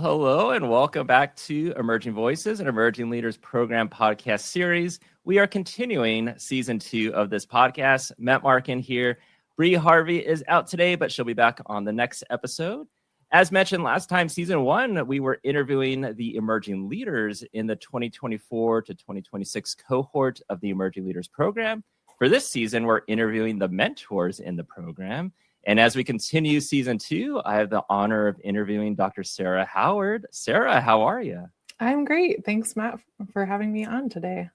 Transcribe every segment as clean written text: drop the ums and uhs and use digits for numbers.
Hello, and welcome back to Emerging Voices, an Emerging Leaders Program podcast series. We are continuing season 2 of this podcast. Matt Markin here. Bree Harvey is out today, but she'll be back on the next episode. As mentioned last time, season 1, we were interviewing the emerging leaders in the 2024 to 2026 cohort of the Emerging Leaders Program. For this season, we're interviewing the mentors in the program. And as we continue season 2, I have the honor of interviewing Dr. Sarah Howard. Sarah, how are you? I'm great. Thanks, Matt, for having me on today.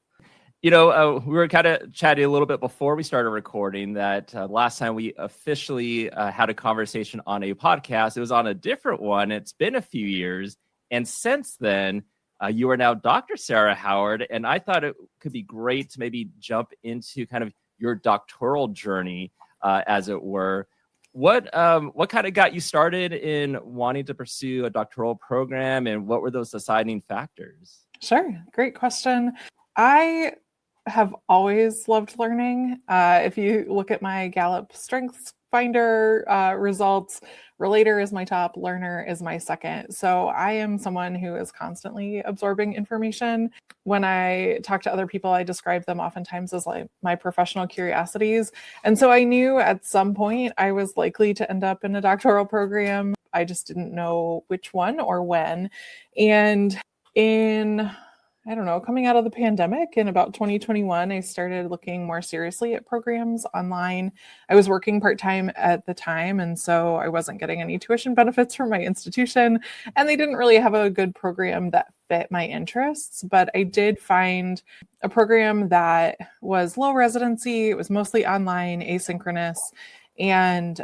You know, we were kind of chatting a little bit before we started recording that last time we officially had a conversation on a podcast, it was on a different one. It's been a few years. And since then, you are now Dr. Sarah Howard. And I thought it could be great to maybe jump into kind of your doctoral journey, as it were. What kind of got you started in wanting to pursue a doctoral program, and what were those deciding factors? Sure. Great question. I have always loved learning. If you look at my Gallup Strengths Finder results, relator is my top, learner is my second. So I am someone who is constantly absorbing information. When I talk to other people, I describe them oftentimes as like my professional curiosities. And so I knew at some point I was likely to end up in a doctoral program. I just didn't know which one or when. And coming out of the pandemic in about 2021, I started looking more seriously at programs online. I was working part-time at the time, and so I wasn't getting any tuition benefits from my institution, and they didn't really have a good program that fit my interests. But I did find a program that was low residency. It was mostly online, asynchronous, and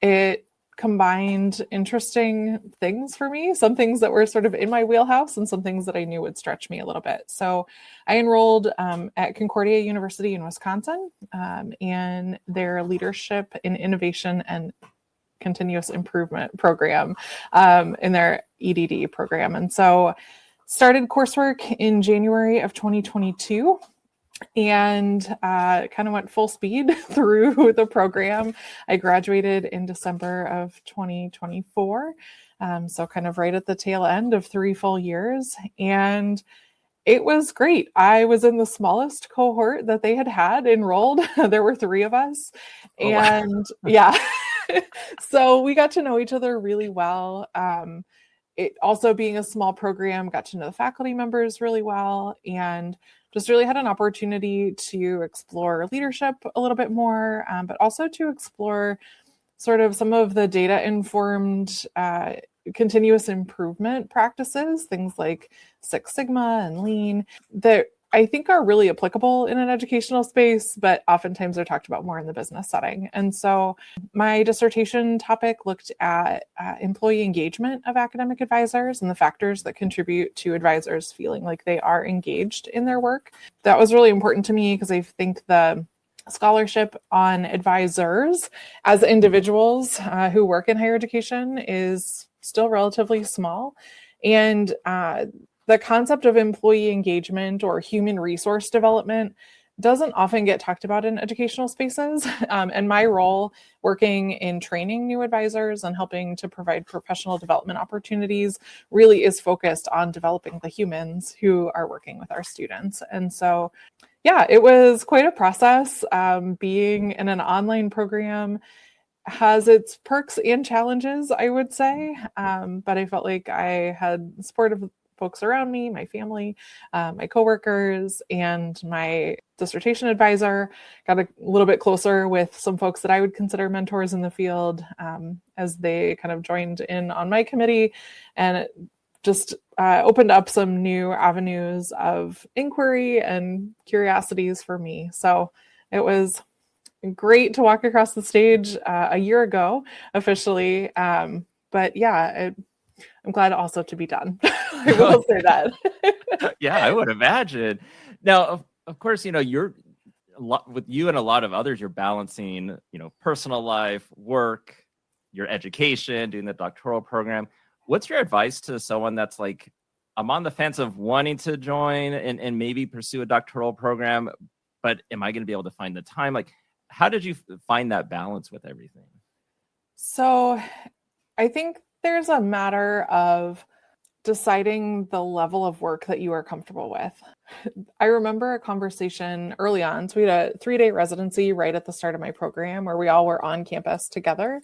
it combined interesting things for me, some things that were sort of in my wheelhouse and some things that I knew would stretch me a little bit. So I enrolled at Concordia University in Wisconsin in their leadership in innovation and continuous improvement program, in their EDD program. And so started coursework in January of 2022. And kind of went full speed through the program. I graduated in December of 2024. So kind of right at the tail end of 3 full years. And it was great. I was in the smallest cohort that they had enrolled. There were 3 of us. And yeah, so we got to know each other really well. It also being a small program, got to know the faculty members really well, and just really had an opportunity to explore leadership a little bit more, but also to explore sort of some of the data-informed continuous improvement practices, things like Six Sigma and Lean, that I think are really applicable in an educational space, but oftentimes they're talked about more in the business setting. And so my dissertation topic looked at employee engagement of academic advisors and the factors that contribute to advisors feeling like they are engaged in their work. That was really important to me because I think the scholarship on advisors as individuals who work in higher education is still relatively small. And the concept of employee engagement or human resource development doesn't often get talked about in educational spaces. And my role working in training new advisors and helping to provide professional development opportunities really is focused on developing the humans who are working with our students. And so, yeah, it was quite a process. Being in an online program has its perks and challenges, I would say. But I felt like I had supportive folks around me, my family, my coworkers, and my dissertation advisor. Got a little bit closer with some folks that I would consider mentors in the field as they kind of joined in on my committee, and it just opened up some new avenues of inquiry and curiosities for me. So it was great to walk across the stage a year ago officially. But yeah, I'm glad also to be done. I will say that. Yeah, I would imagine. Now, of course, you're with you and a lot of others, you're balancing, personal life, work, your education, doing the doctoral program. What's your advice to someone that's like, I'm on the fence of wanting to join and maybe pursue a doctoral program, but am I going to be able to find the time? Like, how did you find that balance with everything? So I think there's a matter of deciding the level of work that you are comfortable with. I remember a conversation early on. So we had a 3-day residency right at the start of my program where we all were on campus together.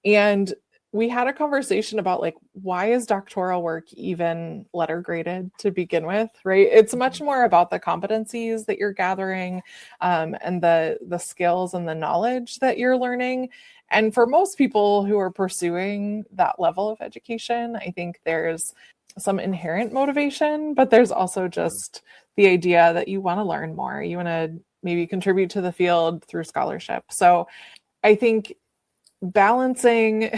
And we had a conversation about like, why is doctoral work even letter graded to begin with, right? It's much more about the competencies that you're gathering, and the skills and the knowledge that you're learning. And for most people who are pursuing that level of education, I think there's some inherent motivation, but there's also just the idea that you want to learn more. You want to maybe contribute to the field through scholarship. So I think balancing,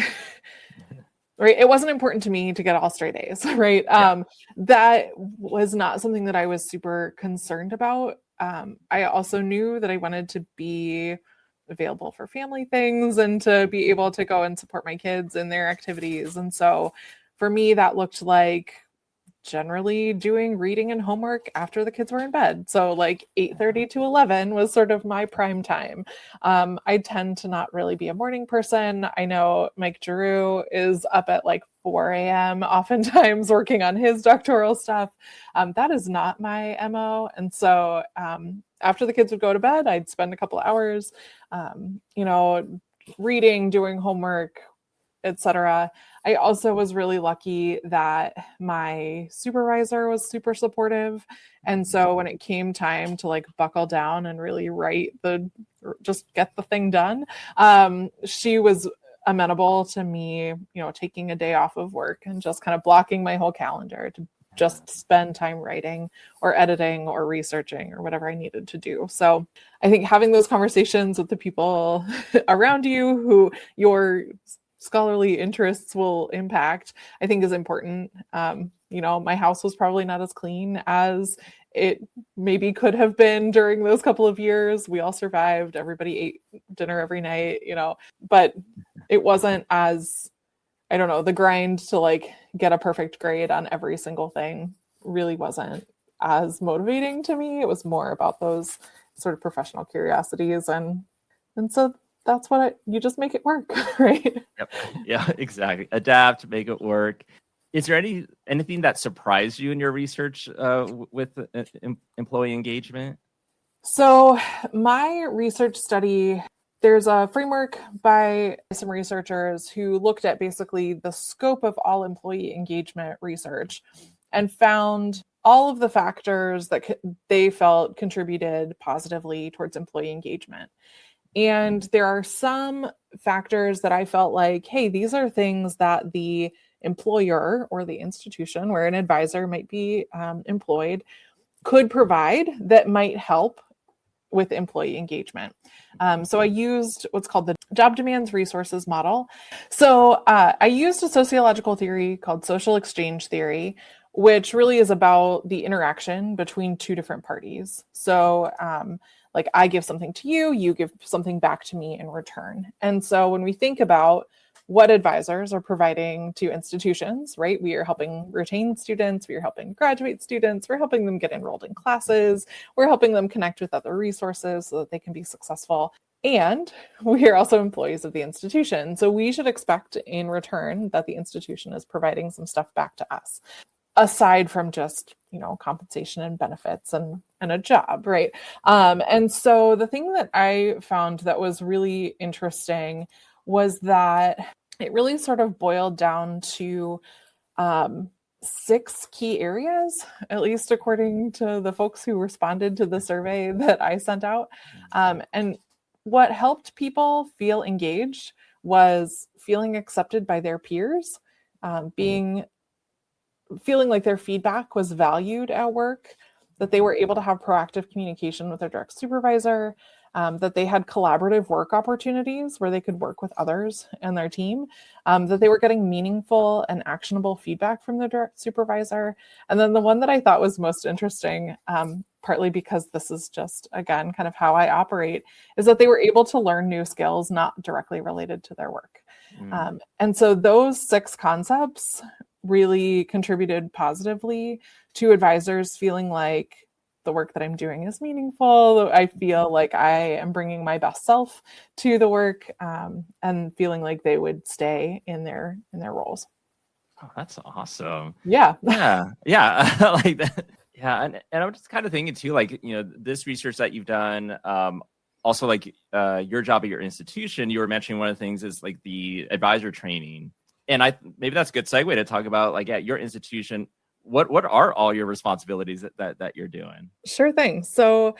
right? It wasn't important to me to get all straight A's, right? Yeah. That was not something that I was super concerned about. I also knew that I wanted to be available for family things and to be able to go and support my kids in their activities. And so for me, that looked like generally doing reading and homework after the kids were in bed. So like 8:30 to 11 was sort of my prime time. I tend to not really be a morning person. I know Mike Giroux is up at like 4 a.m. oftentimes working on his doctoral stuff. That is not my MO. And so after the kids would go to bed, I'd spend a couple hours, reading, doing homework, etc. I also was really lucky that my supervisor was super supportive. And so when it came time to like buckle down and really just get the thing done, she was amenable to me, taking a day off of work and just kind of blocking my whole calendar to just spend time writing or editing or researching or whatever I needed to do. So I think having those conversations with the people around you who your scholarly interests will impact, I think is important. My house was probably not as clean as it maybe could have been during those couple of years. We all survived. Everybody ate dinner every night, but it wasn't as, I don't know, the grind to like get a perfect grade on every single thing really wasn't as motivating to me. It was more about those sort of professional curiosities. And so that's you just make it work, right? Yep. Yeah, exactly. Adapt, make it work. Is there anything that surprised you in your research with employee engagement? So my research study, there's a framework by some researchers who looked at basically the scope of all employee engagement research and found all of the factors that they felt contributed positively towards employee engagement. And there are some factors that I felt like, hey, these are things that the employer or the institution where an advisor might be employed could provide that might help with employee engagement. So I used what's called the job demands resources model. So I used a sociological theory called social exchange theory, which really is about the interaction between two different parties. So like I give something to you, you give something back to me in return. And so when we think about what advisors are providing to institutions, right? We are helping retain students, we are helping graduate students, we're helping them get enrolled in classes, we're helping them connect with other resources so that they can be successful. And we are also employees of the institution. So we should expect in return that the institution is providing some stuff back to us, aside from just, compensation and benefits and a job, right? And so the thing that I found that was really interesting was that it really sort of boiled down to 6 key areas, at least according to the folks who responded to the survey that I sent out. And what helped people feel engaged was feeling accepted by their peers, feeling like their feedback was valued at work, that they were able to have proactive communication with their direct supervisor, that they had collaborative work opportunities where they could work with others and their team, that they were getting meaningful and actionable feedback from their direct supervisor. And then the one that I thought was most interesting, partly because this is just, again, kind of how I operate, is that they were able to learn new skills not directly related to their work. And so those 6 concepts really contributed positively to advisors feeling like the work that I'm doing is meaningful. I feel like I am bringing my best self to the work, and feeling like they would stay in their roles. Oh, that's awesome. Yeah. Yeah, like that. Yeah, and I'm just kind of thinking too, like, this research that you've done, also like your job at your institution, you were mentioning one of the things is like the advisor training. And maybe that's a good segue to talk about, like, at your institution, what are all your responsibilities that you're doing? Sure thing. So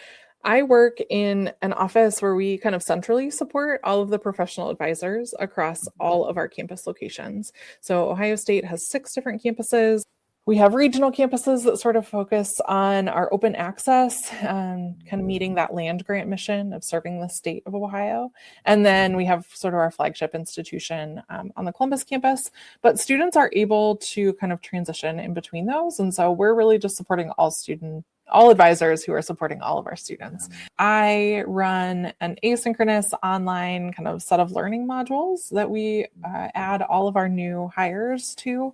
I work in an office where we kind of centrally support all of the professional advisors across all of our campus locations. So Ohio State has 6 different campuses. We have regional campuses that sort of focus on our open access, kind of meeting that land grant mission of serving the state of Ohio. And then we have sort of our flagship institution on the Columbus campus. But students are able to kind of transition in between those. And so we're really just supporting all advisors who are supporting all of our students. I run an asynchronous online kind of set of learning modules that we add all of our new hires to.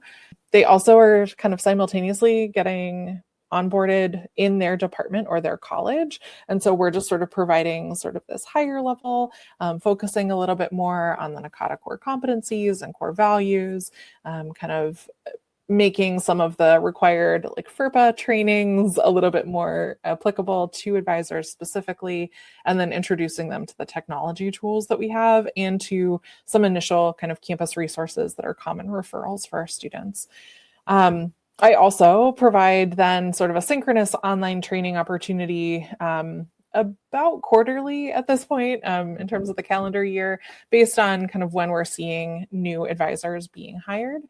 They also are kind of simultaneously getting onboarded in their department or their college. And so we're just sort of providing sort of this higher level, focusing a little bit more on the NACADA core competencies and core values, kind of making some of the required like FERPA trainings a little bit more applicable to advisors specifically, and then introducing them to the technology tools that we have and to some initial kind of campus resources that are common referrals for our students. I also provide then sort of a synchronous online training opportunity about quarterly at this point in terms of the calendar year, based on kind of when we're seeing new advisors being hired,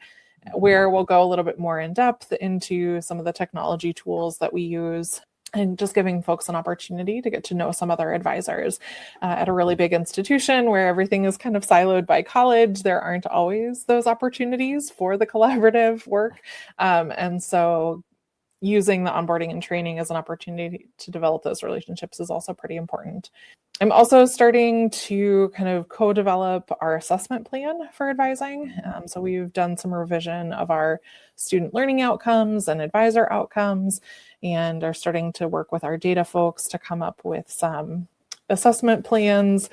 where we'll go a little bit more in depth into some of the technology tools that we use and just giving folks an opportunity to get to know some other advisors. At a really big institution where everything is kind of siloed by college, there aren't always those opportunities for the collaborative work. And so using the onboarding and training as an opportunity to develop those relationships is also pretty important. I'm also starting to kind of co-develop our assessment plan for advising. So we've done some revision of our student learning outcomes and advisor outcomes, and are starting to work with our data folks to come up with some assessment plans.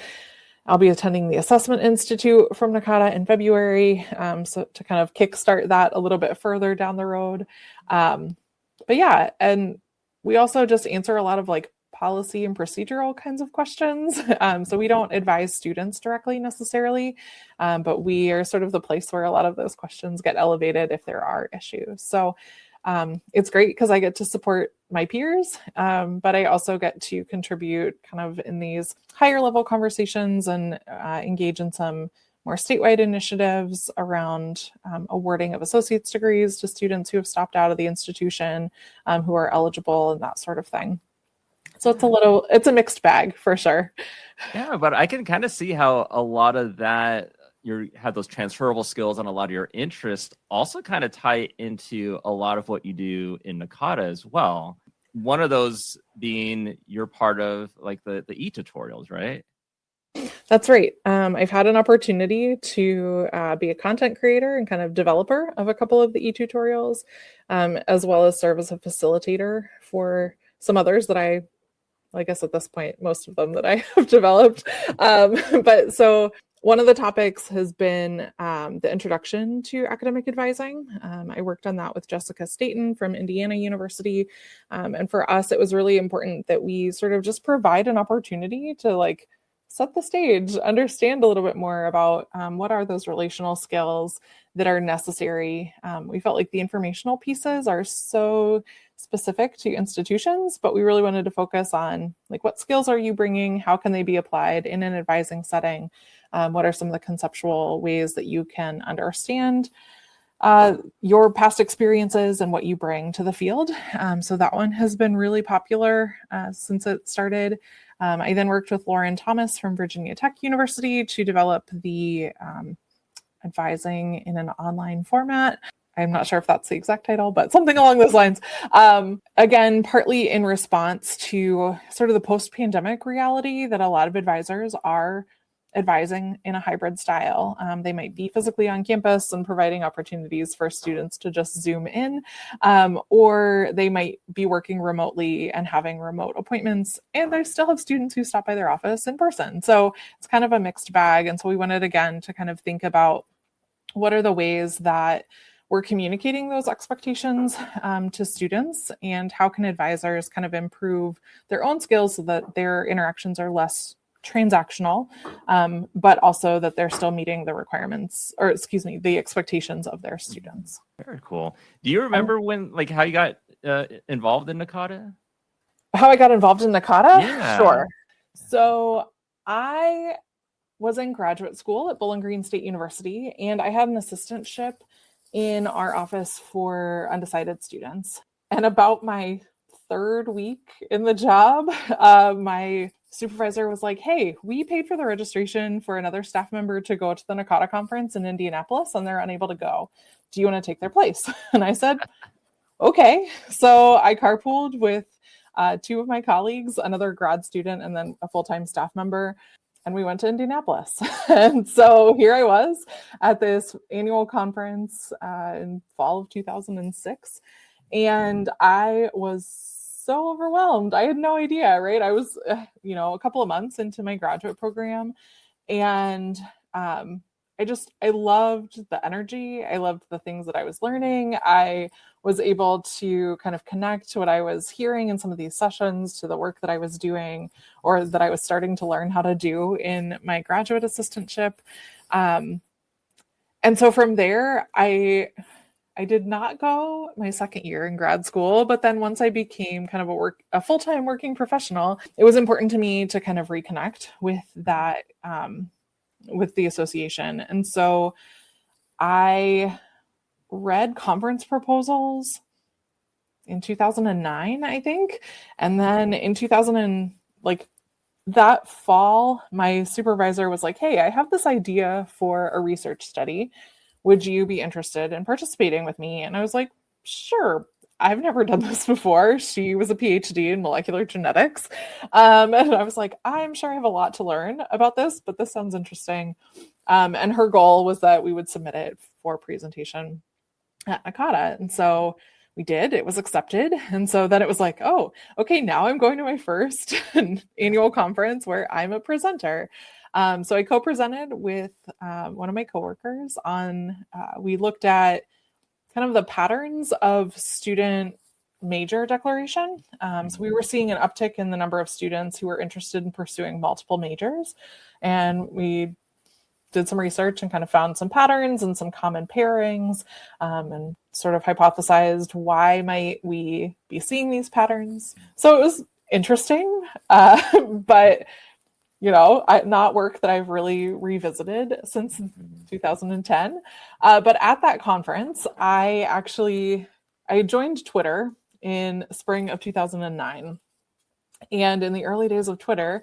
I'll be attending the Assessment Institute from NACADA in February, so to kind of kickstart that a little bit further down the road. But yeah, and we also just answer a lot of like policy and procedural kinds of questions. So we don't advise students directly necessarily, but we are sort of the place where a lot of those questions get elevated if there are issues. So it's great because I get to support my peers, but I also get to contribute kind of in these higher level conversations and engage in some more statewide initiatives around awarding of associate's degrees to students who have stopped out of the institution, who are eligible and that sort of thing. So it's a mixed bag for sure. Yeah, but I can kind of see how a lot of that, you have those transferable skills and a lot of your interests also kind of tie into a lot of what you do in NACADA as well. One of those being you're part of like the e-tutorials, right? That's right. I've had an opportunity to be a content creator and kind of developer of a couple of the e-tutorials, as well as serve as a facilitator for some others that I guess at this point, most of them that I have developed. But so one of the topics has been the introduction to academic advising. I worked on that with Jessica Staten from Indiana University. And for us, it was really important that we sort of just provide an opportunity to like set the stage, understand a little bit more about what are those relational skills that are necessary. We felt like the informational pieces are so specific to institutions, but we really wanted to focus on like what skills are you bringing? How can they be applied in an advising setting? What are some of the conceptual ways that you can understand your past experiences and what you bring to the field? So that one has been really popular since it started. I then worked with Lauren Thomas from Virginia Tech University to develop the advising in an online format. I'm not sure if that's the exact title, but something along those lines. Again, partly in response to sort of the post-pandemic reality that a lot of advisors are advising in a hybrid style. They might be physically on campus and providing opportunities for students to just Zoom in, or they might be working remotely and having remote appointments, and they still have students who stop by their office in person. So it's kind of a mixed bag. And so we wanted, again, to kind of think about what are the ways that we're communicating those expectations to students, and how can advisors kind of improve their own skills so that their interactions are less transactional, but also that they're still meeting the requirements, or excuse me, the expectations of their students. Very cool. Do you remember how you got involved in NACADA? How I got involved in NACADA? Yeah. Sure. So I was in graduate school at Bowling Green State University, and I had an assistantship in our office for undecided students. And about my third week in the job, my supervisor was like, hey, we paid for the registration for another staff member to go to the NACADA conference in Indianapolis, and they're unable to go. Do you want to take their place? And I said, okay. So I carpooled with two of my colleagues, another grad student, and then a full-time staff member. And we went to Indianapolis. And so here I was at this annual conference in fall of 2006. And I was so overwhelmed. I had no idea, right? I was, a couple of months into my graduate program. And I loved the energy. I loved the things that I was learning. I was able to kind of connect to what I was hearing in some of these sessions to the work that I was doing, or that I was starting to learn how to do in my graduate assistantship. And so from there, I did not go my second year in grad school, but then once I became kind of a full-time working professional, it was important to me to kind of reconnect with that, with the association. And so I read conference proposals in 2009, I think. And then in that fall, my supervisor was like, hey, I have this idea for a research study. Would you be interested in participating with me? And I was like, sure. I've never done this before. She was a PhD in molecular genetics. And I was like, I'm sure I have a lot to learn about this, but this sounds interesting. And her goal was that we would submit it for presentation at NACADA. And so we did. It was accepted. And so then it was like, oh, okay, now I'm going to my first annual conference where I'm a presenter. So I co-presented with one of my coworkers on, we looked at kind of the patterns of student major declaration. So we were seeing an uptick in the number of students who were interested in pursuing multiple majors. And we did some research and kind of found some patterns and some common pairings, and sort of hypothesized why might we be seeing these patterns. So it was interesting, but not work that I've really revisited since 2010. But at that conference, I joined Twitter in spring of 2009. And in the early days of Twitter,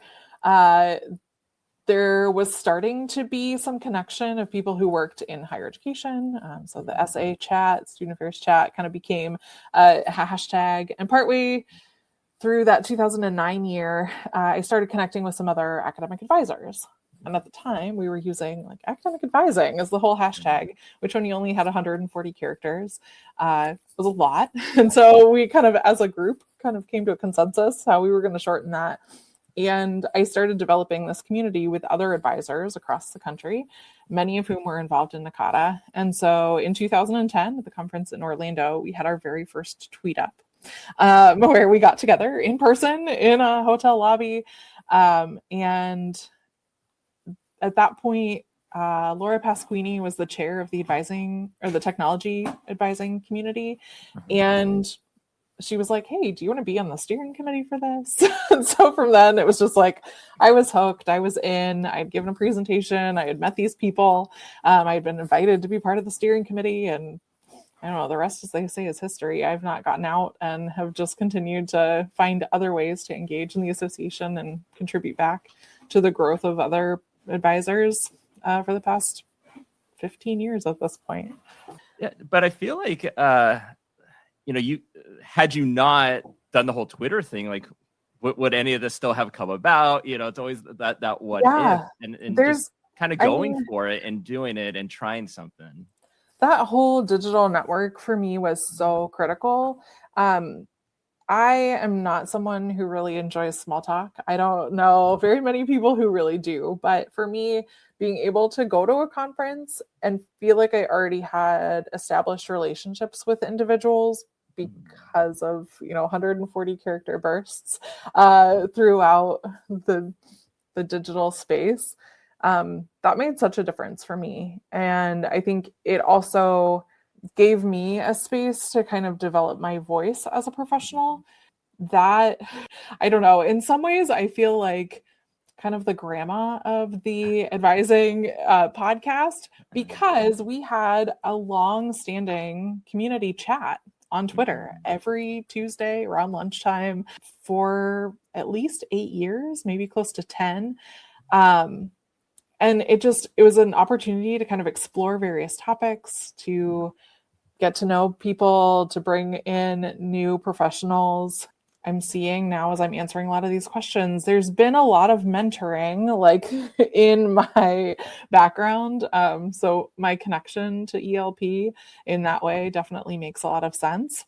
there was starting to be some connection of people who worked in higher education. So the SA chat, student affairs chat kind of became a hashtag. And partway through that 2009 year, I started connecting with some other academic advisors. And at the time, we were using academic advising as the whole hashtag, which when you only had 140 characters, was a lot. And so we kind of, as a group, kind of came to a consensus how we were going to shorten that. And I started developing this community with other advisors across the country, many of whom were involved in NACADA. And so in 2010, at the conference in Orlando, we had our very first tweet up, where we got together in person in a hotel lobby. And at that point, Laura Pasquini was the chair of the technology advising community. And she was like, hey, do you want to be on the steering committee for this? And so from then it was just like, I was hooked. I was in, I'd given a presentation. I had met these people. I had been invited to be part of the steering committee, and I don't know, the rest, as they say, is history. I've not gotten out and have just continued to find other ways to engage in the association and contribute back to the growth of other advisors for the past 15 years at this point. Yeah, but I feel like, had you not done the whole Twitter thing, would any of this still have come about? It's always that what if, and just kind of going for it and doing it and trying something. That whole digital network for me was so critical. I I am not someone who really enjoys small talk. I don't know very many people who really do, but for me, being able to go to a conference and feel like I already had established relationships with individuals because of 140 character bursts throughout the digital space, that made such a difference for me. And I think it also gave me a space to kind of develop my voice as a professional. That, I don't know, in some ways I feel like kind of the grandma of the advising podcast, because we had a long-standing community chat on Twitter every Tuesday around lunchtime for at least 8 years, maybe close to 10. And it was an opportunity to kind of explore various topics, to get to know people, to bring in new professionals. I'm seeing now, as I'm answering a lot of these questions, there's been a lot of mentoring like in my background. So my connection to ELP in that way definitely makes a lot of sense.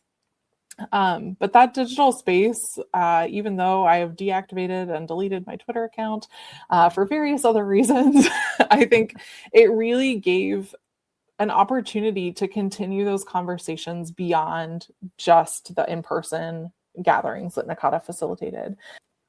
But that digital space, even though I have deactivated and deleted my Twitter account for various other reasons, I think it really gave an opportunity to continue those conversations beyond just the in-person gatherings that NACADA facilitated.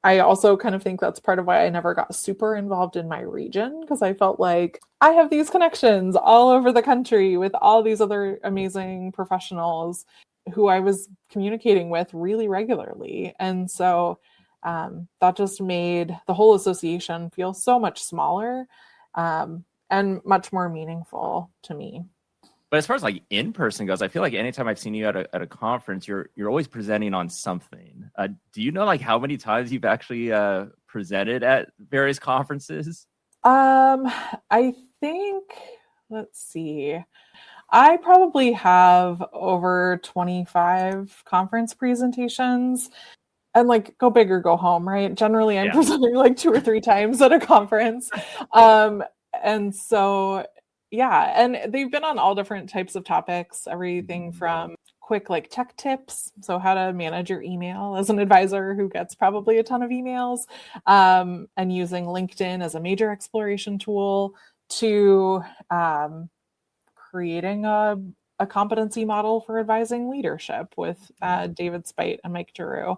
I also kind of think that's part of why I never got super involved in my region, because I felt like I have these connections all over the country with all these other amazing professionals who I was communicating with really regularly. And so that just made the whole association feel so much smaller and much more meaningful to me. But as far as like in person goes, I feel like anytime I've seen you at a conference, you're always presenting on something. Do you know like how many times you've actually presented at various conferences? I think, let's see, I probably have over 25 conference presentations. And like, go big or go home, right? Generally, I'm presenting like 2 or 3 times at a conference. And so, yeah, and they've been on all different types of topics, everything from quick like tech tips, so how to manage your email as an advisor who gets probably a ton of emails, and using LinkedIn as a major exploration tool, to creating a competency model for advising leadership with David Spite and Mike Giroux.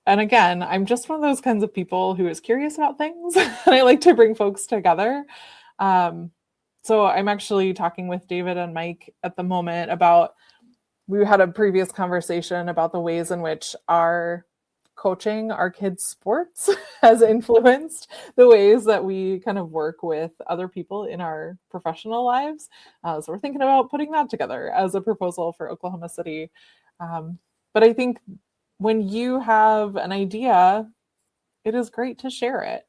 And again, I'm just one of those kinds of people who is curious about things, and I like to bring folks together. So I'm actually talking with David and Mike at the moment about, we had a previous conversation about the ways in which our coaching our kids' sports has influenced the ways that we kind of work with other people in our professional lives. So we're thinking about putting that together as a proposal for Oklahoma City. But I think when you have an idea, it is great to share it,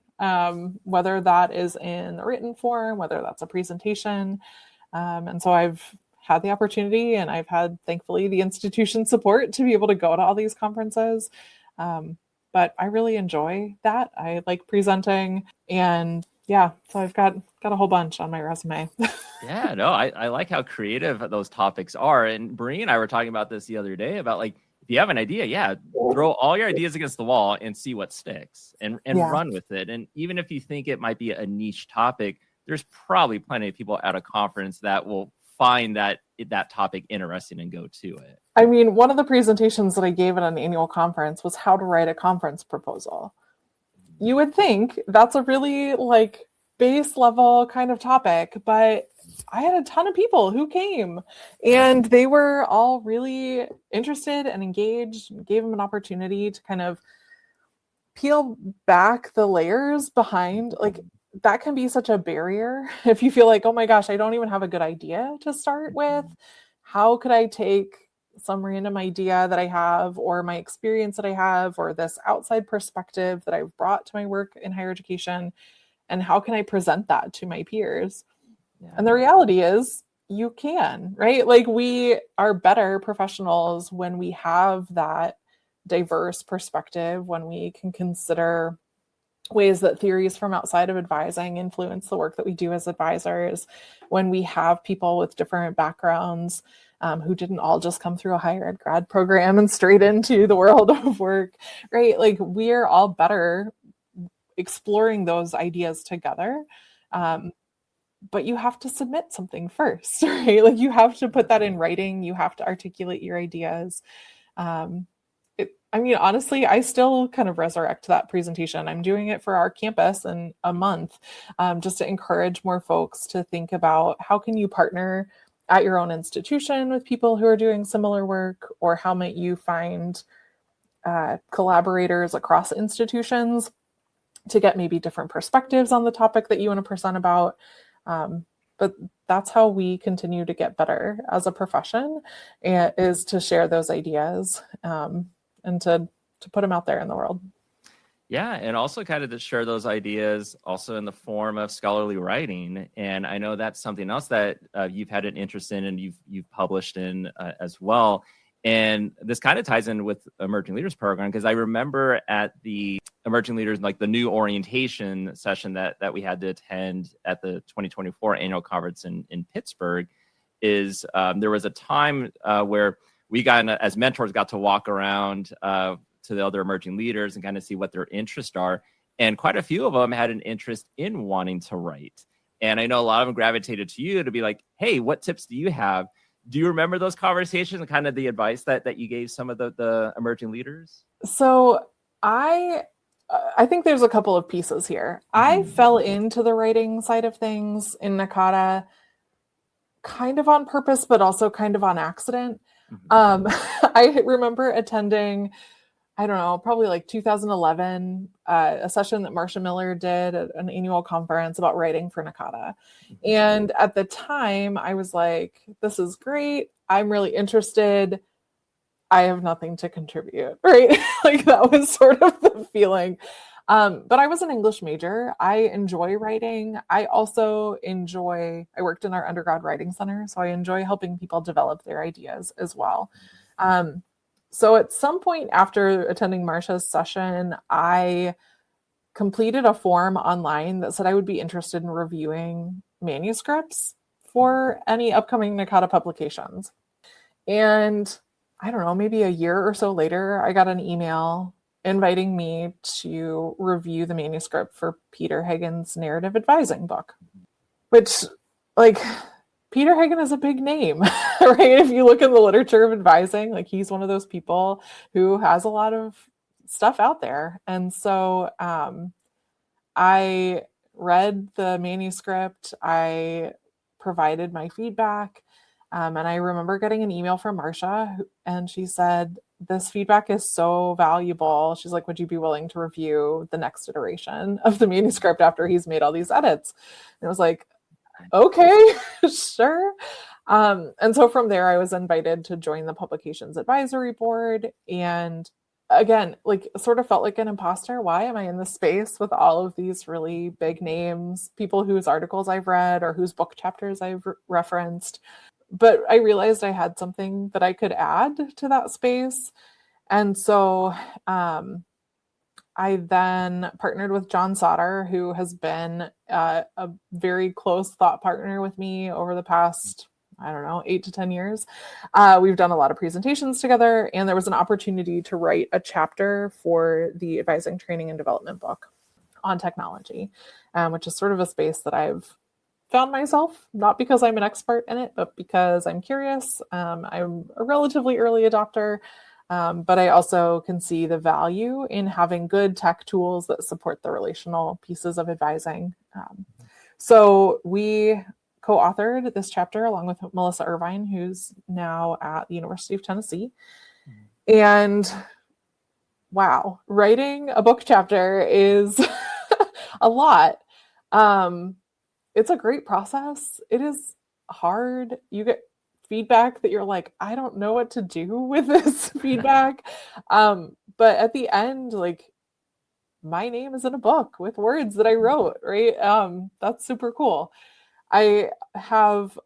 whether that is in written form, whether that's a presentation. And so I've had the opportunity, and I've had, thankfully, the institution support to be able to go to all these conferences. But I really enjoy that. I like presenting, and yeah, so I've got a whole bunch on my resume. Yeah, no, I like how creative those topics are. And Bree and I were talking about this the other day about like, if you have an idea, throw all your ideas against the wall and see what sticks, and run with it. And even if you think it might be a niche topic, there's probably plenty of people at a conference that will find that topic interesting and go to it. I mean, one of the presentations that I gave at an annual conference was how to write a conference proposal. You would think that's a really like base level kind of topic, but I had a ton of people who came, and they were all really interested and engaged, and gave them an opportunity to kind of peel back the layers behind. Like, that can be such a barrier if you feel like, oh my gosh, I don't even have a good idea to start with. How could I take some random idea that I have, or my experience that I have, or this outside perspective that I've brought to my work in higher education, and how can I present that to my peers? Yeah. And the reality is you can, right? Like, we are better professionals when we have that diverse perspective, when we can consider ways that theories from outside of advising influence the work that we do as advisors, when we have people with different backgrounds who didn't all just come through a higher ed grad program and straight into the world of work, right? Like, we're all better exploring those ideas together. But you have to submit something first, right? Like, you have to put that in writing. You have to articulate your ideas. I mean, honestly, I still kind of resurrect that presentation. I'm doing it for our campus in a month, just to encourage more folks to think about how can you partner at your own institution with people who are doing similar work, or how might you find collaborators across institutions to get maybe different perspectives on the topic that you want to present about. But that's how we continue to get better as a profession, is to share those ideas and to put them out there in the world. Yeah, and also kind of to share those ideas also in the form of scholarly writing. And I know that's something else that you've had an interest in, and you've published in as well. And this kind of ties in with Emerging Leaders Program, because I remember at the Emerging Leaders, like the new orientation session that we had to attend at the 2024 annual conference in Pittsburgh, is there was a time where we as mentors got to walk around to the other emerging leaders and kind of see what their interests are. And quite a few of them had an interest in wanting to write. And I know a lot of them gravitated to you to be like, hey, what tips do you have? Do you remember those conversations and kind of the advice that you gave some of the emerging leaders? So I think there's a couple of pieces here. I fell into the writing side of things in NACADA kind of on purpose, but also kind of on accident. I remember attending, I don't know, probably like 2011, a session that Marcia Miller did at an annual conference about writing for NACADA. And at the time, I was like, this is great. I'm really interested. I have nothing to contribute, right? Like, that was sort of the feeling. But I was an English major. I enjoy writing. I also I worked in our undergrad writing center, so I enjoy helping people develop their ideas as well. So at some point after attending Marcia's session, I completed a form online that said I would be interested in reviewing manuscripts for any upcoming NACADA publications. And I don't know, maybe a year or so later, I got an email inviting me to review the manuscript for Peter Hagen's narrative advising book, which, like, Peter Hagen is a big name, right? If you look in the literature of advising, like, he's one of those people who has a lot of stuff out there. And so I read the manuscript, I provided my feedback, and I remember getting an email from Marcia, and she said, this feedback is so valuable. She's like, would you be willing to review the next iteration of the manuscript after he's made all these edits? And I was like, okay, sure. And so from there, I was invited to join the publications advisory board. And again, like, sort of felt like an imposter. Why am I in this space with all of these really big names, people whose articles I've read or whose book chapters I've referenced? But I realized I had something that I could add to that space. And so I then partnered with John Sauter, who has been a very close thought partner with me over the past, 8 to 10 years. We've done a lot of presentations together, and there was an opportunity to write a chapter for the Advising, Training, and Development book on technology, which is sort of a space that I've found myself, not because I'm an expert in it, but because I'm curious. I'm a relatively early adopter, but I also can see the value in having good tech tools that support the relational pieces of advising. So we co-authored this chapter along with Melissa Irvine, who's now at the University of Tennessee. And wow, writing a book chapter is a lot. It's a great process. It is hard. You get feedback that you're like, I don't know what to do with this feedback. But at the end, like, my name is in a book with words that I wrote, right? That's super cool. I have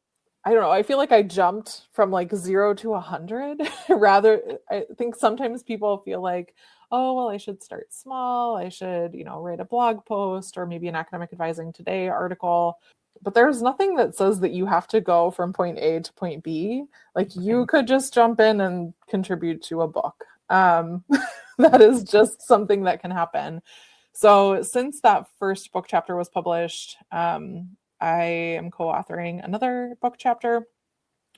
I don't know. I feel like I jumped from like 0 to 100 rather. I think sometimes people feel like, oh, well, I should start small. I should, write a blog post or maybe an Academic Advising Today article. But there's nothing that says that you have to go from point A to point B. Like you could just jump in and contribute to a book. That is just something that can happen. So since that first book chapter was published, I am co-authoring another book chapter,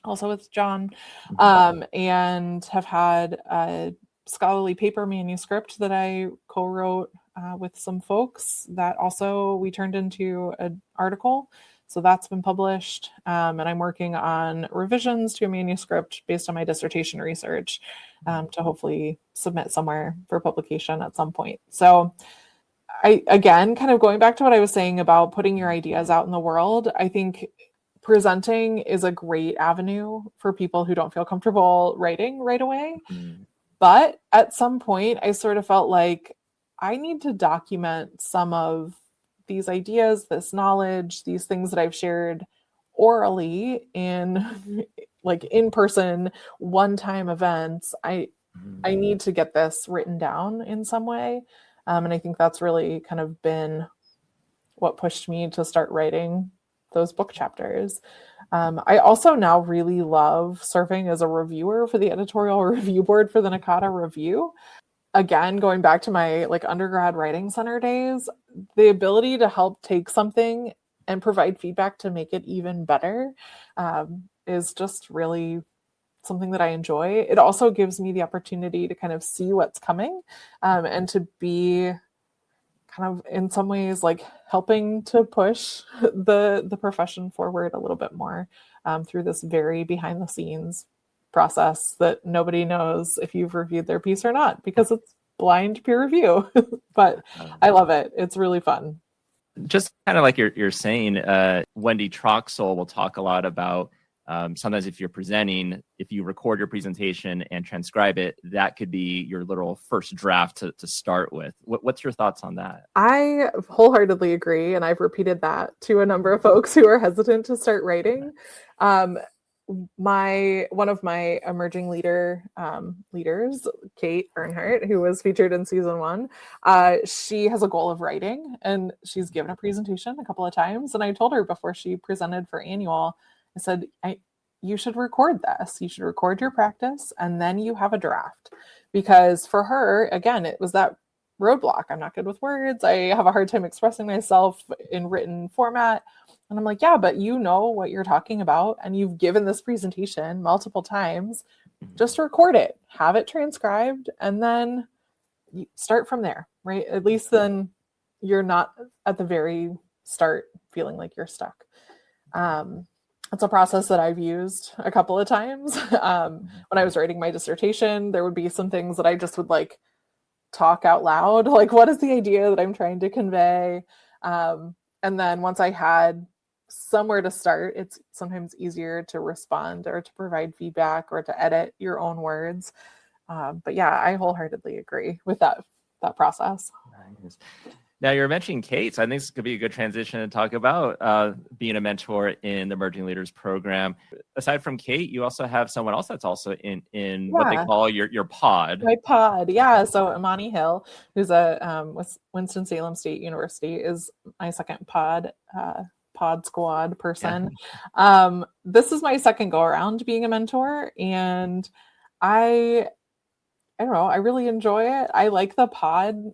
also with John, and have had a scholarly paper manuscript that I co-wrote with some folks that also we turned into an article. So that's been published, and I'm working on revisions to a manuscript based on my dissertation research to hopefully submit somewhere for publication at some point. So again, kind of going back to what I was saying about putting your ideas out in the world, I think presenting is a great avenue for people who don't feel comfortable writing right away. Mm-hmm. But at some point, I sort of felt like I need to document some of these ideas, this knowledge, these things that I've shared orally in like in-person one-time events. I need to get this written down in some way. And I think that's really kind of been what pushed me to start writing those book chapters. I also now really love serving as a reviewer for the editorial review board for the NACADA Review. Again, going back to my like undergrad writing center days, the ability to help take something and provide feedback to make it even better is just really something that I enjoy. It also gives me the opportunity to kind of see what's coming and to be kind of in some ways like helping to push the profession forward a little bit more through this very behind the scenes process that nobody knows if you've reviewed their piece or not because it's blind peer review. But I love it. It's really fun. Just kind of like you're saying, Wendy Troxel will talk a lot about sometimes if you're presenting, if you record your presentation and transcribe it, that could be your literal first draft to start with. What's your thoughts on that? I wholeheartedly agree. And I've repeated that to a number of folks who are hesitant to start writing. One of my emerging leaders, Kate Earnhardt, who was featured in season 1, she has a goal of writing and she's given a presentation a couple of times. And I told her before she presented for annual, I said, you should record this. You should record your practice and then you have a draft. Because for her, again, it was that roadblock. I'm not good with words. I have a hard time expressing myself in written format. And I'm like, yeah, but you know what you're talking about. And you've given this presentation multiple times. Just record it, have it transcribed, and then you start from there, right? At least then you're not at the very start feeling like you're stuck. It's a process that I've used a couple of times. When I was writing my dissertation, there would be some things that I just would like talk out loud. Like, what is the idea that I'm trying to convey? And then once I had somewhere to start, it's sometimes easier to respond or to provide feedback or to edit your own words. But yeah, I wholeheartedly agree with that process. Nice. Now you're mentioning Kate, so I think this could be a good transition to talk about being a mentor in the Emerging Leaders program. Aside from Kate, you also have someone else that's also in what they call your pod. My pod, yeah. So Imani Hill, who's a Winston-Salem State University, is my second pod squad person. Yeah. This is my second go around being a mentor, and I don't know, I really enjoy it. I like the pod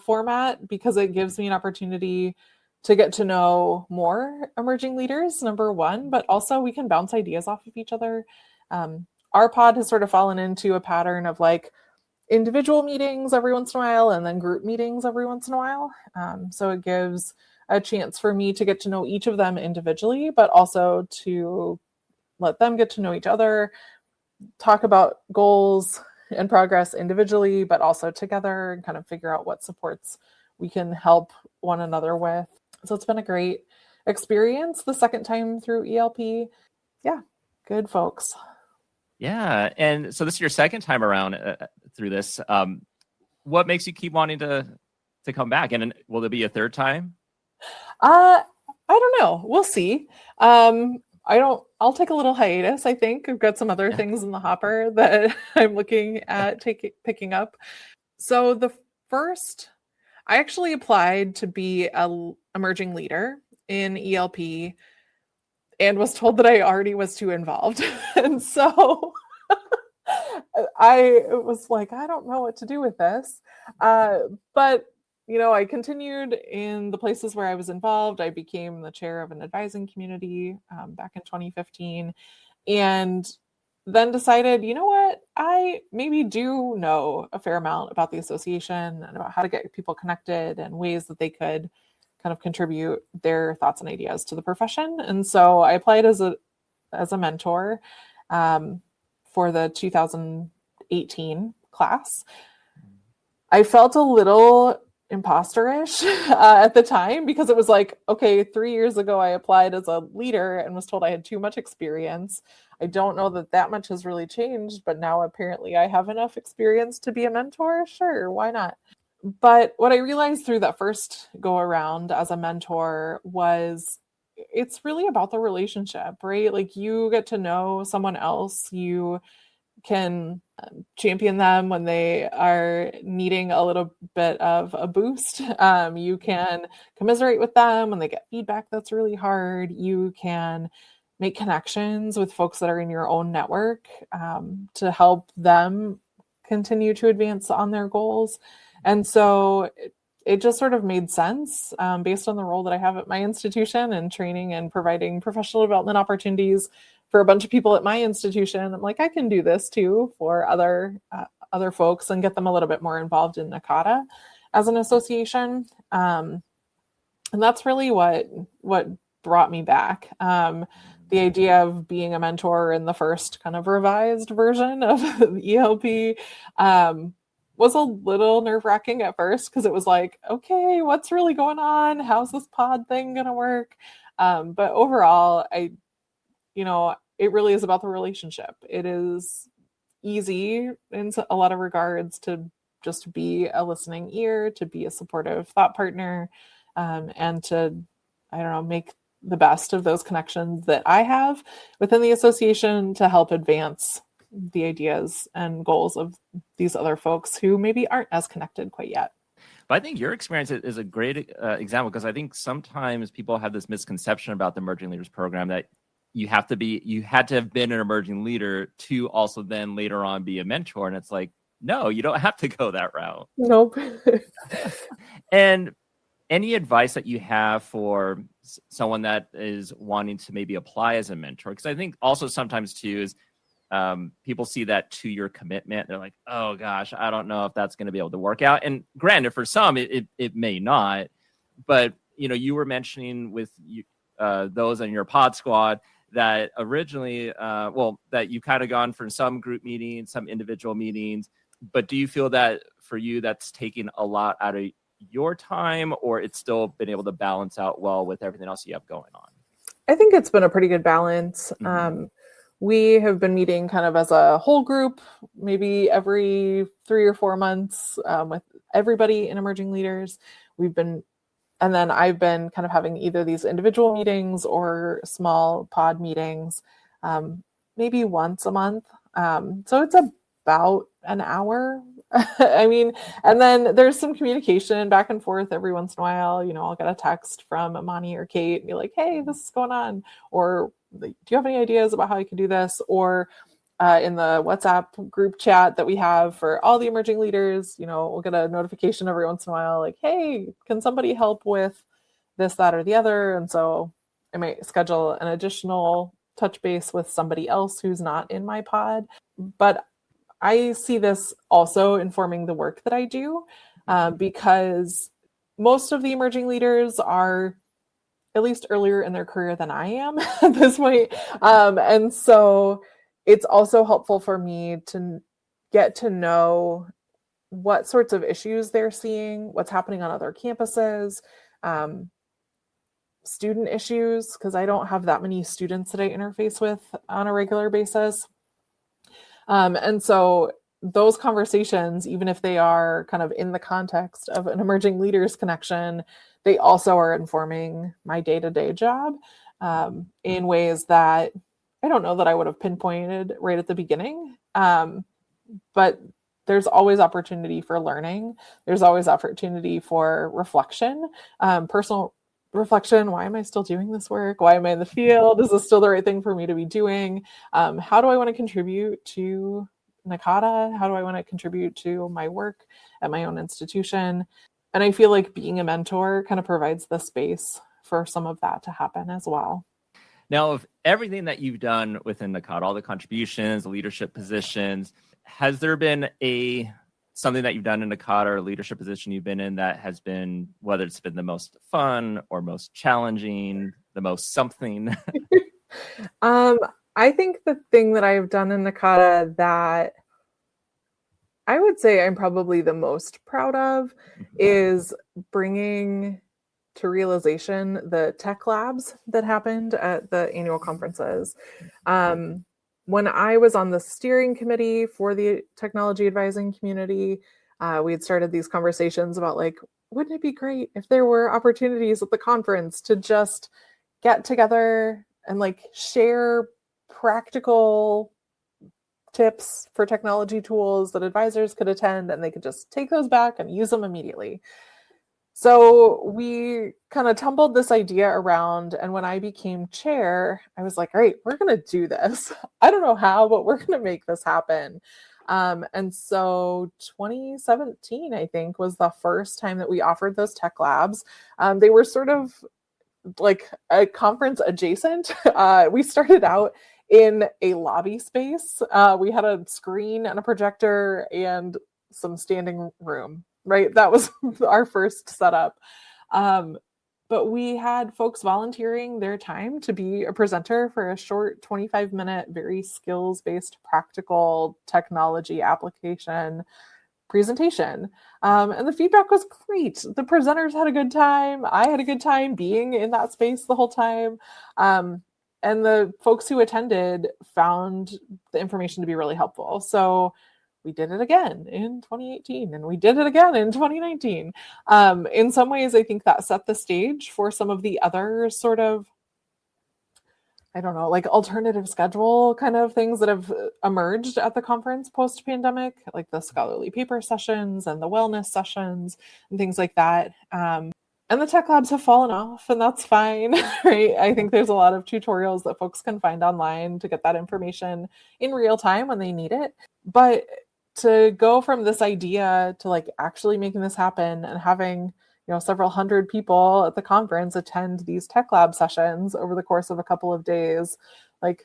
format because it gives me an opportunity to get to know more emerging leaders, number one, but also we can bounce ideas off of each other. Our pod has sort of fallen into a pattern of like individual meetings every once in a while and then group meetings every once in a while. So it gives a chance for me to get to know each of them individually, but also to let them get to know each other, talk about goals and progress individually, but also together, and kind of figure out what supports we can help one another with. So it's been a great experience the second time through ELP. Yeah, good folks. Yeah, and so this is your second time around through this. What makes you keep wanting to come back? And will there be a third time? I don't know. We'll see. I'll take a little hiatus. I think I've got some other things in the hopper that I'm looking at picking up. So I actually applied to be a emerging leader in ELP and was told that I already was too involved. And so I was like, I don't know what to do with this. But I continued in the places where I was involved. I became the chair of an advising community back in 2015, and then decided, you know what, I maybe do know a fair amount about the association and about how to get people connected and ways that they could kind of contribute their thoughts and ideas to the profession. And so I applied as a mentor for the 2018 class. I felt a little imposterish at the time because it was like, okay, 3 years ago I applied as a leader and was told I had too much experience. I don't know that much has really changed, but now apparently I have enough experience to be a mentor. Sure, why not? But what I realized through that first go around as a mentor was it's really about the relationship, right? Like you get to know someone else, you can champion them when they are needing a little bit of a boost. You can commiserate with them when they get feedback that's really hard. You can make connections with folks that are in your own network to help them continue to advance on their goals. And so it just sort of made sense based on the role that I have at my institution and training and providing professional development opportunities for a bunch of people at my institution. I'm like, I can do this too for other folks and get them a little bit more involved in NACADA as an association. And that's really what brought me back. The idea of being a mentor in the first kind of revised version of the ELP was a little nerve-wracking at first because it was like, okay, what's really going on? How's this pod thing going to work? But overall, it really is about the relationship. It is easy in a lot of regards to just be a listening ear, to be a supportive thought partner, and to, make the best of those connections that I have within the association to help advance the ideas and goals of these other folks who maybe aren't as connected quite yet. But I think your experience is a great example, because I think sometimes people have this misconception about the Emerging Leaders Program that you had to have been an emerging leader to also then later on be a mentor. And it's like, no, you don't have to go that route. Nope. And any advice that you have for someone that is wanting to maybe apply as a mentor? Because I think also sometimes too is people see that 2-year commitment. They're like, oh gosh, I don't know if that's going to be able to work out. And granted, for some, it may not. But, you were mentioning with those on your pod squad that originally, that you kind of gone from some group meetings, some individual meetings. But do you feel that for you, that's taking a lot out of your time, or it's still been able to balance out well with everything else you have going on? I think it's been a pretty good balance. Mm-hmm. We have been meeting kind of as a whole group, maybe every 3 or 4 months with everybody in Emerging Leaders. And then I've been kind of having either these individual meetings or small pod meetings, maybe once a month. So it's about an hour. And then there's some communication back and forth every once in a while. I'll get a text from Amani or Kate and be like, hey, this is going on. Or do you have any ideas about how you can do this? Or in the WhatsApp group chat that we have for all the emerging leaders, we'll get a notification every once in a while, like, hey, can somebody help with this, that, or the other? And so I might schedule an additional touch base with somebody else who's not in my pod. But I see this also informing the work that I do because most of the emerging leaders are at least earlier in their career than I am at this point. And so it's also helpful for me to get to know what sorts of issues they're seeing, what's happening on other campuses, student issues, because I don't have that many students that I interface with on a regular basis. And so those conversations, even if they are kind of in the context of an emerging leaders connection, they also are informing my day-to-day job. in ways that I don't know that I would have pinpointed right at the beginning. But there's always opportunity for learning. There's always opportunity for reflection, personal reflection. Why am I still doing this work? Why am I in the field? Is this still the right thing for me to be doing? How do I want to contribute to NACADA? How do I want to contribute to my work at my own institution? And I feel like being a mentor kind of provides the space for some of that to happen as well. Now, of everything that you've done within NACADA, all the contributions, the leadership positions, has there been something that you've done in NACADA or leadership position you've been in that has been, whether it's been the most fun or most challenging, the most something? I think the thing that I've done in NACADA that I would say I'm probably the most proud of is bringing to realization the tech labs that happened at the annual conferences. When I was on the steering committee for the technology advising community, we had started these conversations about like, wouldn't it be great if there were opportunities at the conference to just get together and like share practical tips for technology tools that advisors could attend, and they could just take those back and use them immediately. So we kind of tumbled this idea around, and when I became chair, I was like, all right, we're going to do this. I don't know how, but we're going to make this happen. And so 2017, I think, was the first time that we offered those tech labs. They were sort of like a conference adjacent. We started out in a lobby space. We had a screen and a projector and some standing room. Right. That was our first setup. But we had folks volunteering their time to be a presenter for a short 25-minute, very skills-based, practical technology application presentation. And the feedback was great. The presenters had a good time. I had a good time being in that space the whole time. And the folks who attended found the information to be really helpful. So we did it again in 2018 and we did it again in 2019. In some ways, I think that set the stage for some of the other sort of, I don't know, like alternative schedule kind of things that have emerged at the conference post-pandemic, like the scholarly paper sessions and the wellness sessions and things like that. And the tech labs have fallen off, and that's fine, right? I think there's a lot of tutorials that folks can find online to get that information in real time when they need it. But to go from this idea to like actually making this happen and having, several hundred people at the conference attend these tech lab sessions over the course of a couple of days, like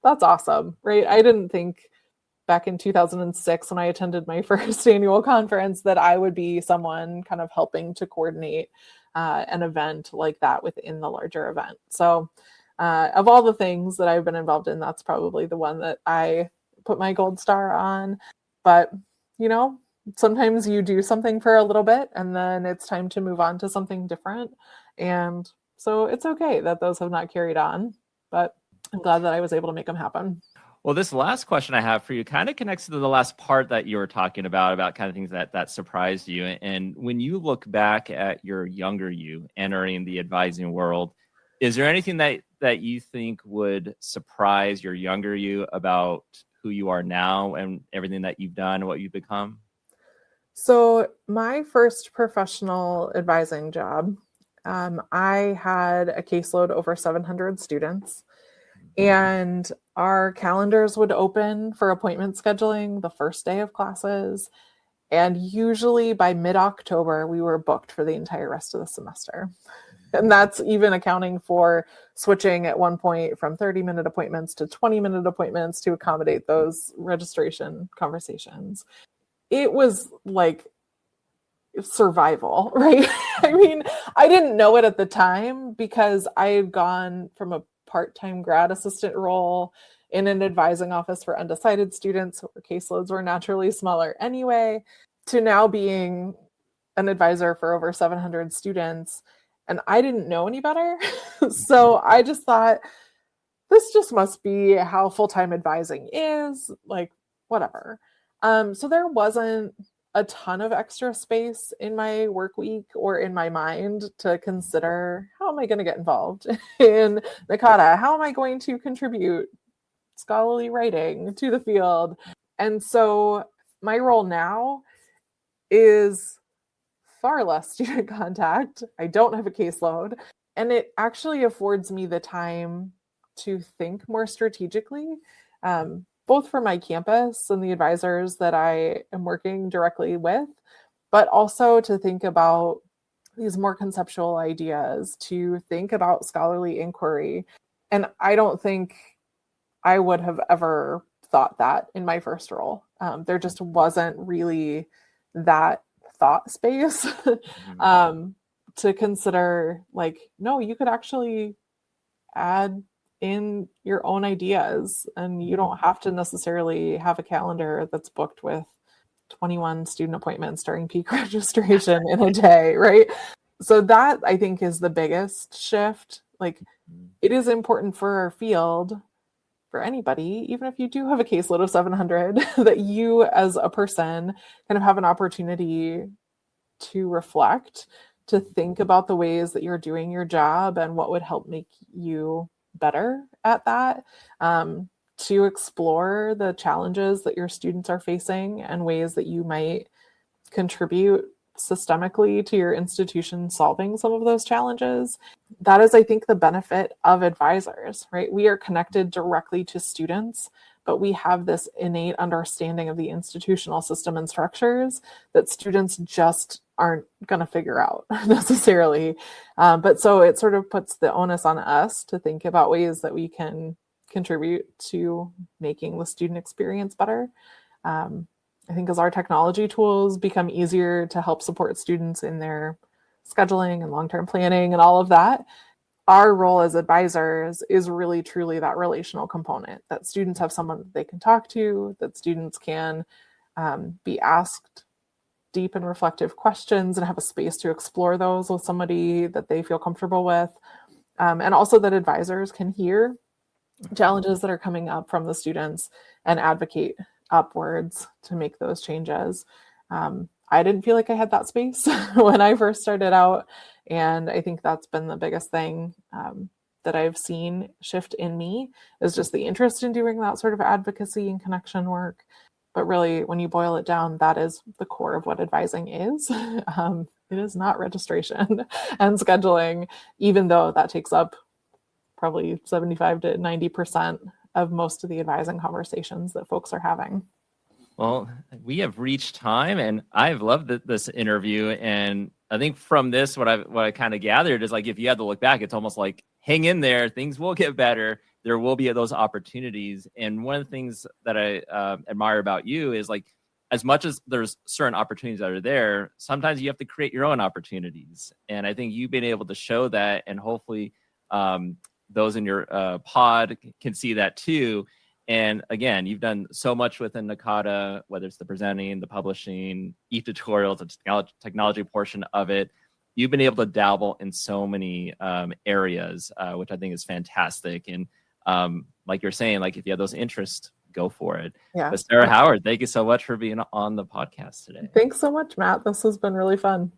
that's awesome, right? I didn't think back in 2006 when I attended my first annual conference that I would be someone kind of helping to coordinate an event like that within the larger event. So of all the things that I've been involved in, that's probably the one that I put my gold star on. But, sometimes you do something for a little bit and then it's time to move on to something different. And so it's okay that those have not carried on, but I'm glad that I was able to make them happen. Well, this last question I have for you kind of connects to the last part that you were talking about kind of things that surprised you. And when you look back at your younger you entering the advising world, is there anything that you think would surprise your younger you about who you are now and everything that you've done and what you've become? So my first professional advising job, I had a caseload over 700 students, and our calendars would open for appointment scheduling the first day of classes. And usually by mid-October, we were booked for the entire rest of the semester. And that's even accounting for switching at one point from 30-minute appointments to 20-minute appointments to accommodate those registration conversations. It was like survival, right? I mean, I didn't know it at the time because I had gone from a part-time grad assistant role in an advising office for undecided students, where caseloads were naturally smaller anyway, to now being an advisor for over 700 students. And I didn't know any better. So I just thought, this just must be how full-time advising is, like, whatever. So there wasn't a ton of extra space in my work week or in my mind to consider, how am I going to get involved in NACADA? How am I going to contribute scholarly writing to the field? And so my role now is far less student contact. I don't have a caseload, and it actually affords me the time to think more strategically, both for my campus and the advisors that I am working directly with, but also to think about these more conceptual ideas, to think about scholarly inquiry. And I don't think I would have ever thought that in my first role. There just wasn't really that thought space to consider, like, no, you could actually add in your own ideas, and you don't have to necessarily have a calendar that's booked with 21 student appointments during peak registration in a day, right? So that, I think, is the biggest shift. Like, it is important for our field, for anybody, even if you do have a caseload of 700, that you as a person kind of have an opportunity to reflect, to think about the ways that you're doing your job and what would help make you better at that, to explore the challenges that your students are facing and ways that you might contribute systemically to your institution solving some of those challenges. That is, I think, the benefit of advisors, right? We are connected directly to students, but we have this innate understanding of the institutional system and structures that students just aren't going to figure out necessarily. But so it sort of puts the onus on us to think about ways that we can contribute to making the student experience better. I think as our technology tools become easier to help support students in their scheduling and long-term planning and all of that, our role as advisors is really truly that relational component, that students have someone that they can talk to, that students can be asked deep and reflective questions and have a space to explore those with somebody that they feel comfortable with. And also that advisors can hear challenges that are coming up from the students and advocate upwards to make those changes. I didn't feel like I had that space when I first started out. And I think that's been the biggest thing that I've seen shift in me, is just the interest in doing that sort of advocacy and connection work. But really, when you boil it down, that is the core of what advising is. It is not registration and scheduling, even though that takes up probably 75 to 90% of most of the advising conversations that folks are having. Well, we have reached time, and I've loved this interview. And I think from this, what I kind of gathered is, like, if you had to look back, it's almost like, hang in there, things will get better. There will be those opportunities. And one of the things that I admire about you is, like, as much as there's certain opportunities that are there, sometimes you have to create your own opportunities. And I think you've been able to show that, and hopefully those in your pod can see that too. And again, you've done so much within NACADA, whether it's the presenting, the publishing, e-tutorials, the technology portion of it. You've been able to dabble in so many areas, which I think is fantastic. And like you're saying, like, if you have those interests, go for it. Yeah. But Sarah Howard, thank you so much for being on the podcast today. Thanks so much, Matt. This has been really fun.